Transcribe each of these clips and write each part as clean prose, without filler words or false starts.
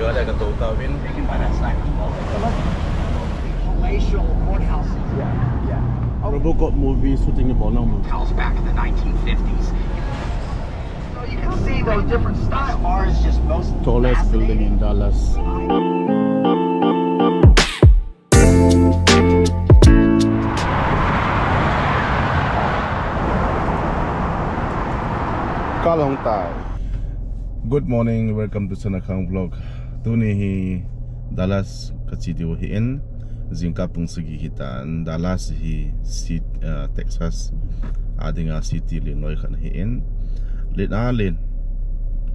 có đây cái tàu tàu bên palatial courthouses. Robocop movie shooting in Bonang. House back in the 1950s. So you can see those different styles. Ours is just most Tallest building in Dallas. Kalong Tai. Good morning, welcome to Sanakhang vlog. Tuni hi Dallas kachidio hi in Zinka pungsigi hitan Dallas hi Texas adinga city Illinois khan hi in len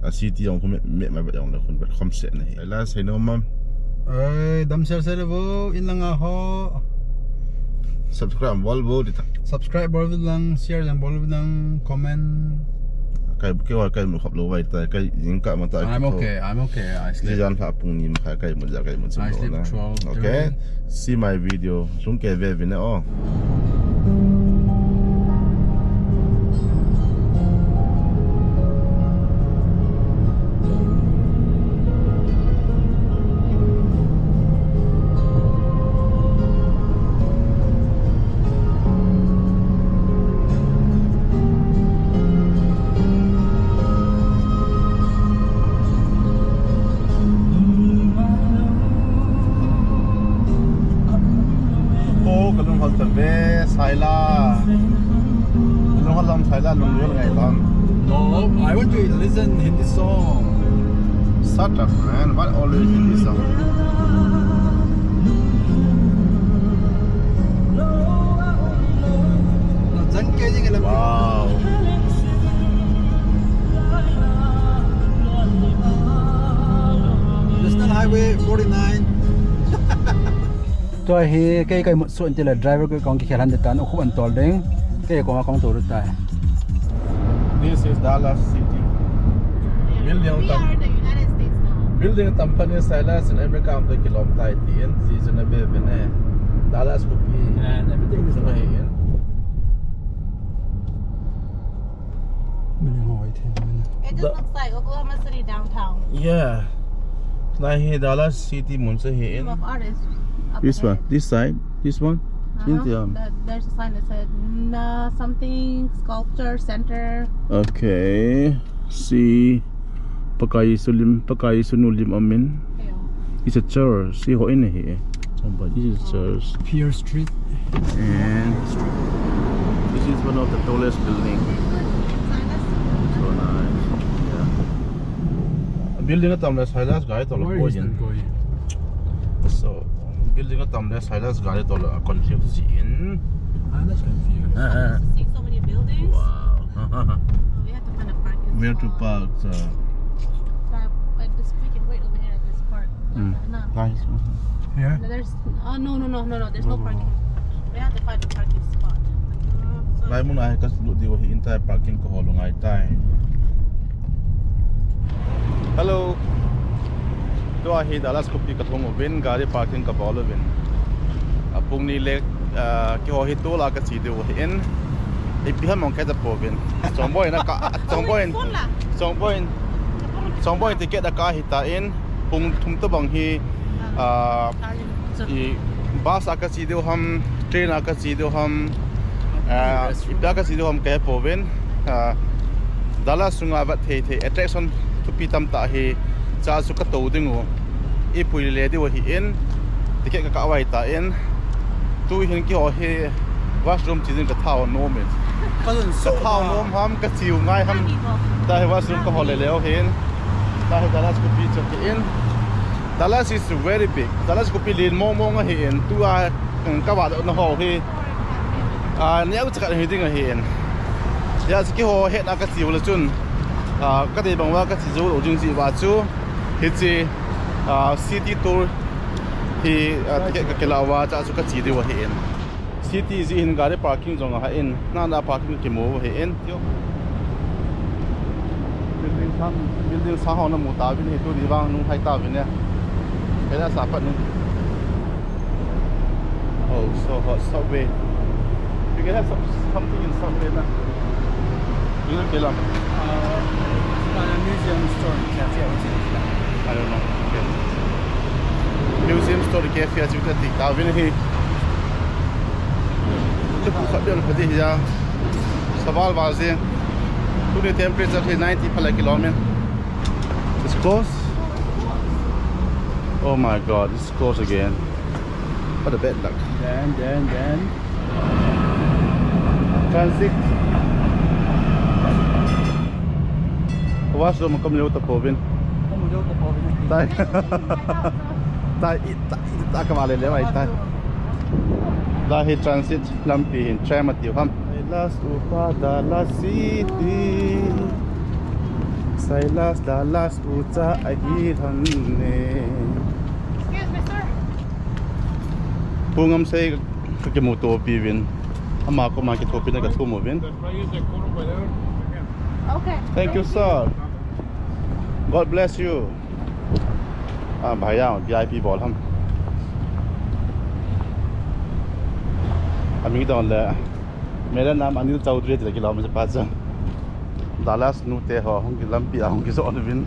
a city ong me ma ba ong la khun ba khom se na hi la sai no mam Ay, dam share sa levo in lang ako. subscribe volvo dita Subscribe bol lang, share lang bol ng comment. kai mu khap lo wai ta kai Zinka ma ta I'm okay. I Di sleep. jan fa pung nim kha kai mu ja kai mu sim I sleep na 12, okay see my video sung ke ve vine oh No, I want to listen Hindi song. Shut up, man. What always in this song? Wow. National Highway 49. Tôi hi cái một số anh là driver cái con cái khả năng để tán khu an tol đeng cái con con tổ tai. This is Dallas City. Building We are the United States now. building company Dallas in America am the kilometer tien season a bit bene Dallas could be And everything is right in. It just looks like Oklahoma City downtown. Yeah. Now here Dallas City munsa here Team in. of artists. Up This one, ahead. this side, this one. There's a sign that said something sculpture center. Okay. See pakai sunulim amin. Yeah. It's a church. See how in here. Somebody this is a church. Pier Street. And this is one of the tallest building. So nice. Yeah. Building at Tamles Highlands guy to Where is it going? So building at Tamles Highlands guy to continue to see in. I'm just confused. See so many buildings. Wow. Oh, we have to find a parking Where to spot. park? We can wait over here at this park. No. Nice. Here? There's no. There's no parking. We have to find a parking spot. Lai mun ai kas lu diwa hi entire parking ko holong ai tai. Hello. To hi Dallas ko pi ka thong ven gari parking ka bolo ven. Apung ni le ki ho hi to la ka si de wo hi en. Ai pi ha mong ka ta po ven. Chongboy na ka chongboy ticket da ka hi ta in pung thum to bang hi i bus ka si de ham train ka si de ham ipda ka si de ham ka po ven. Dallas sunga ba the attraction to pi tam ta hi cha su ka to dingo I pui le de wo hi in ticket ka wai ta in tu hin ki ho hi washroom chi din ka thao no me ka thao no ham ka chiu ngai ham ta hi washroom ka ho le leo hin ta hi Dallas ko pi chok in Dallas is very big. Dallas ko pi lin mo nga hi in tu a ka wa no ho hi nya ko chaka hi ding hi in ya ki ho he na ka chiu la chun ka de bang wa ka chi zo lo jing ji wa chu hi chi city tour hi ticket ka kelawa cha su ka chi de wa hi in city ji in gari parking zong ha in na parking ki mo hi in yo building sa ho na mu ta bi ni tu di bang nung hai ta bi ne kaya sa pat ni oh so hot subway you can have something in subway na you know kailan museum store cafe. I don't know. Okay. museum store cafe achu ta ti ta vin hi chu pu khat den phadi ya sawal waze tu the temperature is 90 phala kilometer. It's close. Oh my god, it's close again. What a bad luck. Then Transit. Washroom kom leo ta povin. không được tập bộ bên Tai. Tai ta ka wale le wai tai. Da hi transit lampi hin tram atiu ham. Sailas upada la city. Sailas dalas uca ahi thanne. Excuse me, sir. Pungam sei ke moto pivin. Ama ko ma ke thopin ka thu movin. Okay. Thank you, sir. God bless you. Bhaiya VIP bol ham. Ami don le. मेरा नाम अनिल चौधरी है kilometre pass Dallas nute ho hong ki lampi hong ki so on win.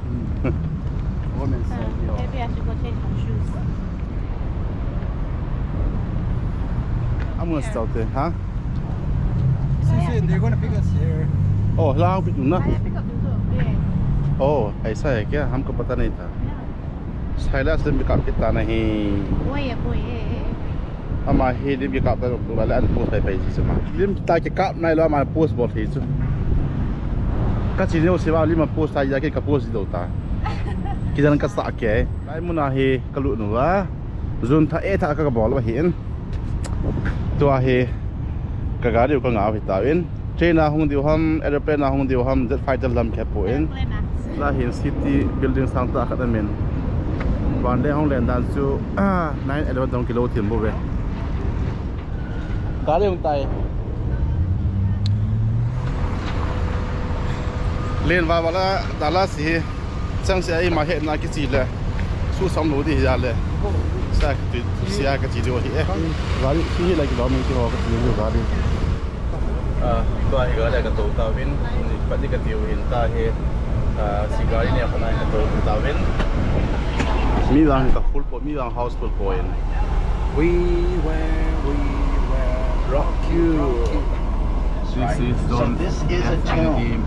women say Maybe I should go change my shoes. I'm gonna start there, huh? see they're gonna pick us here Oh, lao bit na. I pick up too. Yeah. Oh, ऐसा है क्या? हमको पता नहीं था. Sailas din bikap kita nahi. Boy. Ama hi din bikap ta wala an post pai ji sama. Lim ta ke kap nai lo ma post bot hi chu. Ka chi ne se wa lim post ta ya ke ka post do ta. Ki dan ka sa ke. Lai mu na hi ka lu nu wa. Zun tha e tha ka bol wa hin. To a hi ka ga ri ka nga hi ta in. Train na hong diu ham, aeroplane na hong diu ham, jet fighter lam ke po in. La hin city building sang ta ka men. Wan le hong len dan chu 9-11 kilo thim bo we. Ga le hong tai. Len wa wala Dallas hi chang se ai ma he na ki chi le. Su sam lo di ya le. Sa ka ti sia ka chi do hi e. Ga ri hi la ki lo mi ki ho ka ti lo ga ri. To hi ga le ka to ta win ni pa ni ka ti hin ta he sigari ne pa na ka to ta win. Mi wang ka full po mi wang house full po in. we will rock you This is So this is a tomb.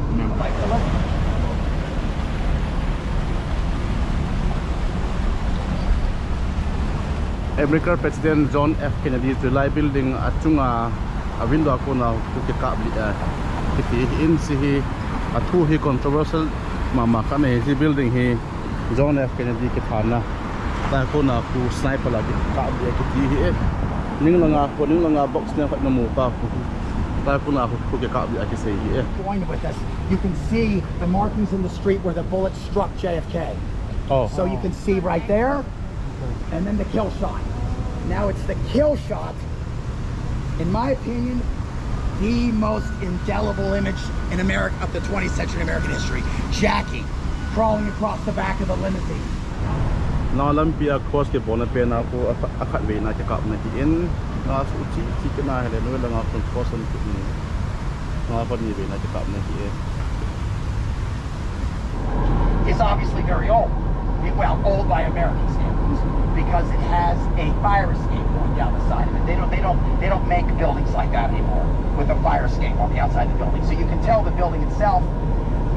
American President John F. Kennedy to live building achunga a window ko na ku ke ka bli kiti in si hi athu hi controversial mama ka ne hi building hi John F. Kennedy ke thana ta ko na ku sniper la ka bli kiti hi ning langa box ne khat na mu pa ku ta ko na ku ke ka bli ki sei hi Going with us, you can see the markings in the street where the bullet struck JFK. oh So you can see right there, and then the kill shot. Now it's the kill shot, in my opinion, the most indelible image in America of the 20th century American history. Jackie crawling across the back of the limousine. na lampia cross ke bona pe na ko akhat ve na ke ka na ti in na su chi ke na hele no la nga kon cross on ti ni na pa ni ve na ke ka na ti Is obviously very old. Well, old by American standards, because it has a fire escape going down the side of it. They don't make buildings like that anymore with a fire escape on the outside of the building. So you can tell the building itself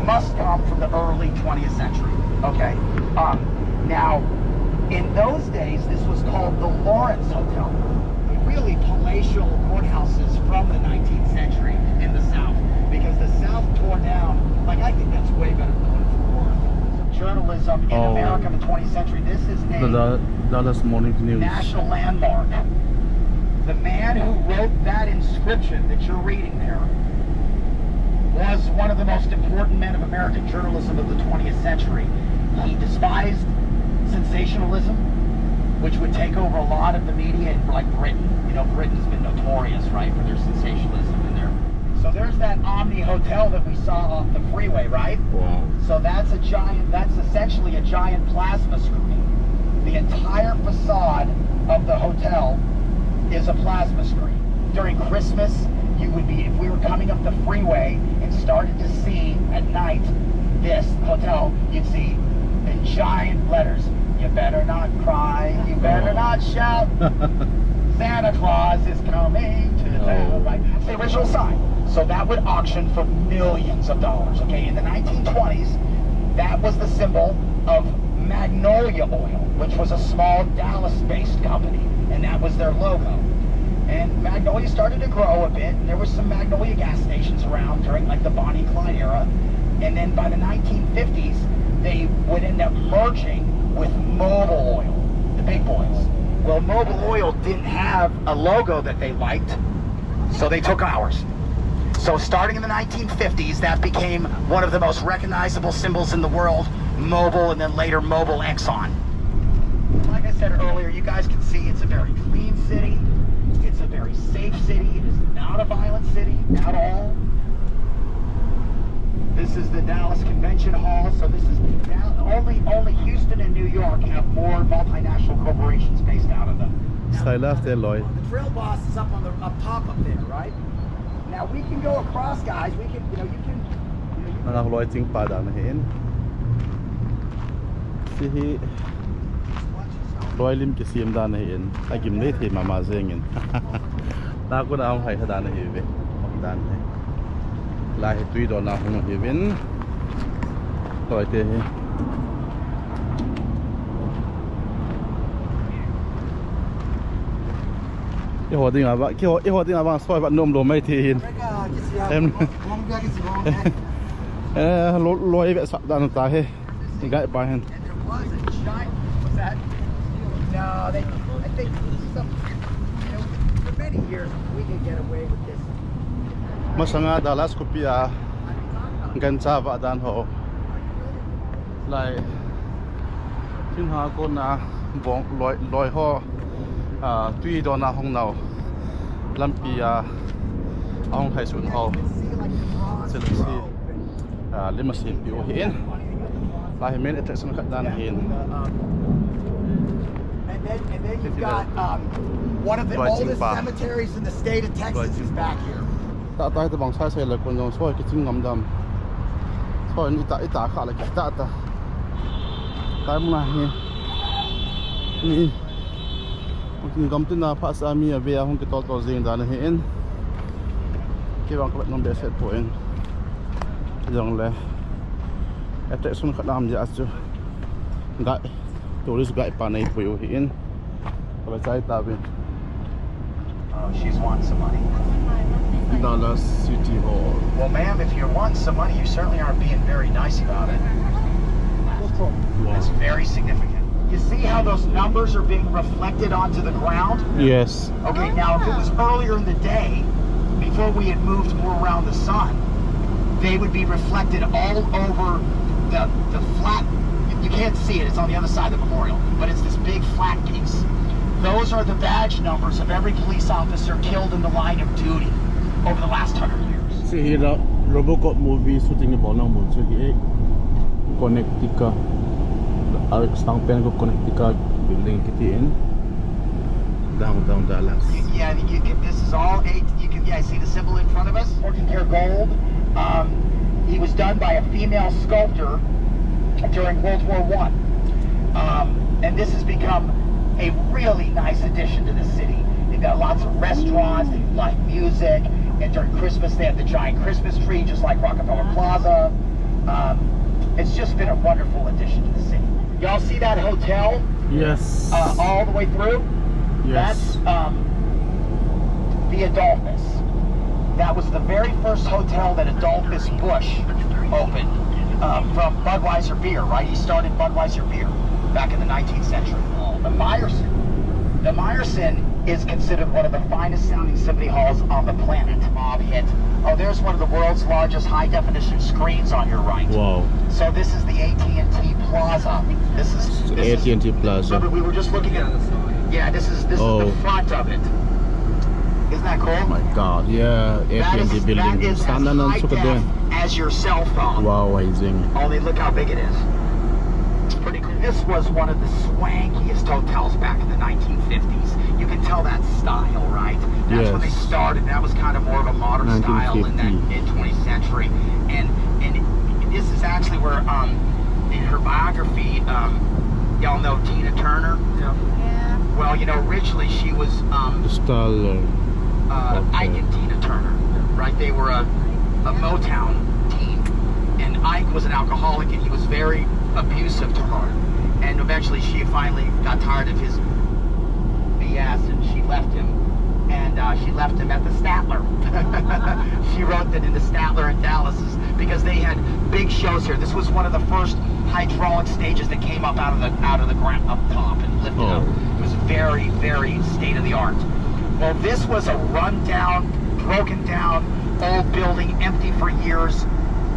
must come from the early 20th century. Okay. Now, in those days, this was called the Lawrence Hotel. Really palatial courthouses from the 19th century in the South, because the South tore down. Like, I think that's way better than journalism in America in the 20th century. This is a Dallas Morning News national landmark. The man who wrote that inscription that you're reading there was one of the most important men of American journalism of the 20th century. He despised sensationalism, which would take over a lot of the media in like Britain. You know, Britain's been notorious, right, for their sensationalism and their... So there's that Omni Hotel that we saw off the freeway, right? wow So that's essentially a giant plasma screen. The entire facade of the hotel is a plasma screen. During Christmas, you would be, if we were coming up the freeway and started to see at night this hotel, you'd see in giant letters, You better not cry, you better not shout. Santa Claus is coming to town, right? That's the original sign. So that would auction for millions of dollars, okay? In the 1920s, that was the symbol of Magnolia Oil, which was a small Dallas-based company, and that was their logo. And Magnolia started to grow a bit. There was some Magnolia gas stations around during like the Bonnie and Clyde era. And then by the 1950s, they would end up merging with Mobil Oil, the big boys. Well, Mobil Oil didn't have a logo that they liked, so they took ours. So starting in the 1950s, that became one of the most recognizable symbols in the world, Mobil, and then later Mobil Exxon. Like I said earlier, you guys can see it's a very clean city. It's a very safe city. It is not a violent city at all. This is the Dallas Convention Hall. So this is only Houston and New York have more multinational corporations based out of them. Silas there, Lloyd. The drill boss is up top up there, right? Now we can go across, guys. We can, you can. Anak Lloyd ting pada na hin. Si Lloyd lim ke sim da na hin. Agim ne the mama zengin. Na ko na hai da na hi ve. Dan ne. La he tui do na hong hi vin. Lloyd te hi. Cái hồ tinh à bạn, cái hồ tinh à bạn soi bạn nôm đồ mấy thì em lôi vẽ sạp đàn ta hết thì gãy bài hen. Mà sang à Dallas copia gần cha vợ đàn hồ lại thiên hà con na vòng lôi ho tuy đó na hong nào làm pi ông hay xuống hồ sẽ là lima sim pi o hin lại mình sẽ sang khát đan hin. And then you've got one of the oldest cemeteries in the state of Texas is back here. Ta ta ta bang sai sai là con dòng soi cái chim ngầm đầm soi ít ta khá là cái ta cái mông này ni Mungkin gamtin na pa sa ami avea hong kitol to zing dan hin. Ki bang kabat nom beset poin. Jong le. Atek sun khat nam ja chu. Gai tourist gai pa nai puyo hin. Kabat sai ta bin. Oh, she's wanting some money. Dallas City Hall. Well, ma'am, if you're wanting some money, you certainly aren't being very nice about it. That's very significant. You see how those numbers are being reflected onto the ground? Yes. Okay, now if it was earlier in the day, before we had moved more around the sun, they would be reflected all over the flat. You can't see it, it's on the other side of the memorial, but it's this big flat piece. Those are the badge numbers of every police officer killed in the line of duty over the last 100 years. See here, Robocop movie shooting about now, so here, Connecticut. Stang pen ko Connecticut building kitiin downtown Dallas. Yeah, you can. This is all eight. You can. Yeah, see the symbol in front of us. Working here gold. He was done by a female sculptor during World War I. And this has become a really nice addition to the city. They've got lots of restaurants. They like music, and during Christmas they have the giant Christmas tree, just like Rockefeller Plaza. It's just been a wonderful addition to the city. Y'all see that hotel? Yes. All the way through? Yes. That's the Adolphus. That was the very first hotel that Adolphus Bush opened from Budweiser beer, right? He started Budweiser beer back in the 19th century. The Meyerson is considered one of the finest sounding symphony halls on the planet. Mob hit. Oh, there's one of the world's largest high-definition screens on your right. Wow. So this is the AT&T Plaza. This is AT&T Plaza. Remember, we were just looking at. Yeah, this is the front of it. Isn't that cool? Oh my God! Yeah, AT&T building. That is as high def as your cell phone. Wow, amazing. Only look how big it is. It's pretty cool. This was one of the swankiest hotels back in the 1950s. You can tell that style, right? That's when they started. That was kind of more of a modern style in that mid-20th century. And this is actually where, in her biography, Y'all know Tina Turner? Yeah. Well, you know, originally she was Stall. Ike and Tina Turner, right? They were a Motown team, and Ike was an alcoholic, and he was very abusive to her. And eventually, she finally got tired of his BS, and she left him. And she left him at the Statler. She wrote that in the Statler in Dallas because they had big shows here. This was one of the first hydraulic stages that came up out of the ground up top and lifted up. It was very, very state of the art. Well, this was a run-down, broken-down, old building, empty for years,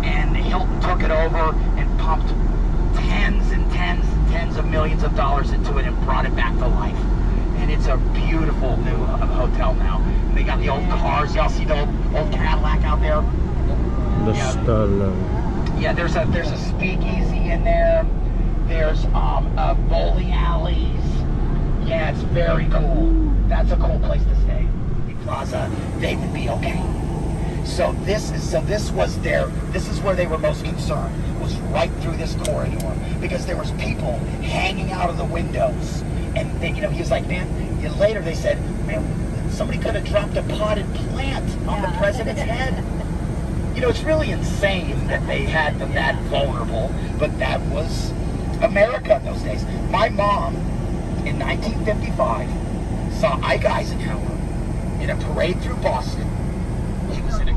and Hilton took it over and pumped tens and tens and tens of millions of dollars into it and brought it back to life. And it's a beautiful new hotel now. And they got the old cars. Y'all see the old Cadillac out there? The Stall. Yeah, there's a speakeasy in there. There's bowling alleys. Yeah, it's very cool. That's a cool place to stay. The Plaza David B. Okay. So this is where they were most concerned, was right through this corridor, because there was people hanging out of the windows, and they, you know, he was like, man. Later they said, man, somebody could have dropped a potted plant on the president's head. You know, it's really insane that they had them that vulnerable, but that was America in those days. My mom, in 1955, saw Ike Eisenhower in a parade through Boston. He was in a...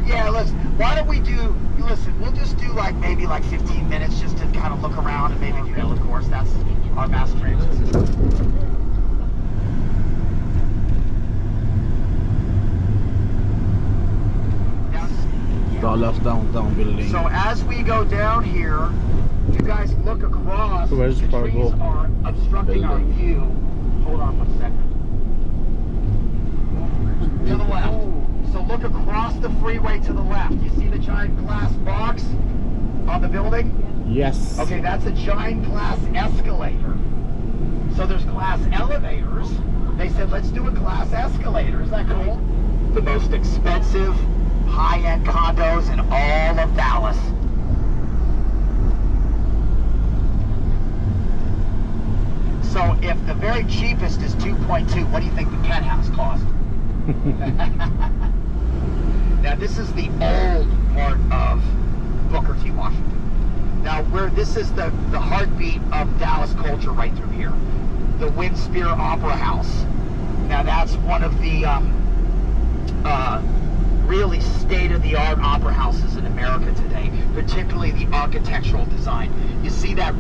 Yeah, listen, why don't we do, listen, we'll just do maybe 15 minutes just to kind of look around, and maybe if you go, of course, that's our mass transit system. Dallas downtown building. So as we go down here, you guys look across. Where's the Fargo trees are obstructing our building? view. Hold on 1 second. To the left. So look across the freeway to the left. You see the giant glass box on the building? Yes. Okay, that's a giant glass escalator. So there's glass elevators. They said, let's do a glass escalator. Is that cool? The most expensive high-end condos in all of Dallas. So if the very cheapest is 2.2, what do you think the penthouse cost? Now this is the old part of Booker T. Washington. Now this is the heartbeat of Dallas culture right through here. The Windspear Opera House. Now that's one of the really state-of-the-art opera houses in America today, particularly the architectural design. You see that